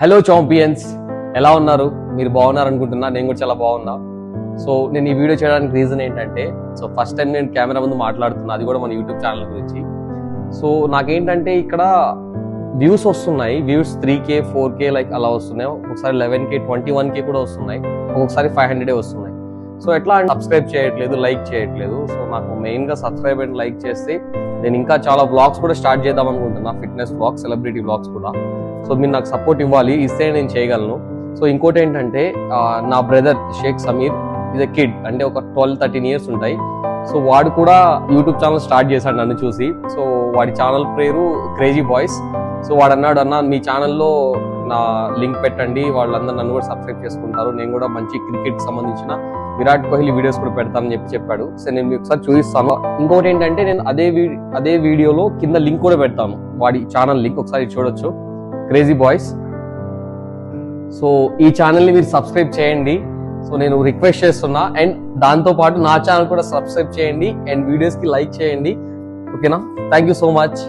Hello champions, ఎలా ఉన్నారు? మీరు బాగున్నారు అనుకుంటున్నా. నేను కూడా చాలా బాగున్నా. సో నేను ఈ వీడియో చేయడానికి రీజన్ ఏంటంటే, సో ఫస్ట్ టైం నేను కెమెరా ముందు మాట్లాడుతున్నా, అది కూడా మన యూట్యూబ్ ఛానల్ గురించి. సో నాకేంటంటే ఇక్కడ వ్యూస్ వస్తున్నాయి, వ్యూస్ 3K 4K లైక్ అలా వస్తున్నాయి, ఒకసారి 11K 21K కూడా వస్తున్నాయి, ఒక్కొక్కసారి 500 వస్తున్నాయి. సో ఎట్లా సబ్స్క్రైబ్ చేయట్లేదు, లైక్ చేయట్లేదు. సో నాకు మెయిన్గా సబ్స్క్రైబ్ అండ్ లైక్ చేస్తే నేను ఇంకా చాలా వ్లాగ్స్ కూడా స్టార్ట్ చేద్దాం అనుకుంటున్నా, ఫిట్నెస్ వ్లాగ్స్, సెలబ్రిటీ వ్లాగ్స్ కూడా. సో మీరు నాకు సపోర్ట్ ఇవ్వాలి, ఇస్తే నేను చేయగలను. సో ఇంకోటి ఏంటంటే నా brother Shaik Sameer is a kid, అంటే ఒక 12-13 ఇయర్స్ ఉంటాయి. సో వాడు కూడా యూట్యూబ్ ఛానల్ స్టార్ట్ చేశాడు నన్ను చూసి. సో వాడి ఛానల్ పేరు క్రేజీ బాయ్స్. సో వాడు అన్నాడు, అన్న మీ ఛానల్లో నా లింక్ పెట్టండి, వాళ్ళందరూ నన్ను కూడా సబ్స్క్రైబ్ చేసుకుంటారు, నేను కూడా మంచి క్రికెట్ సంబంధించిన విరాట్ కోహ్లీ వీడియోస్ కూడా పెడతానని చెప్పాడు. సో నేను మీకు ఒకసారి చూపిస్తాను. ఇంకోటి ఏంటంటే నేను అదే వీడియోలో కింద లింక్ కూడా పెడతాను, వాడి ఛానల్ లింక్ ఒకసారి చూడొచ్చు, క్రేజీ బాయ్స్. సో ఈ ఛానల్ని మీరు సబ్స్క్రైబ్ చేయండి. సో నేను రిక్వెస్ట్ చేస్తున్నా. అండ్ దాంతో పాటు నా ఛానల్ కూడా సబ్స్క్రైబ్ చేయండి అండ్ వీడియోస్కి లైక్ చేయండి. ఓకేనా? Thank you so much.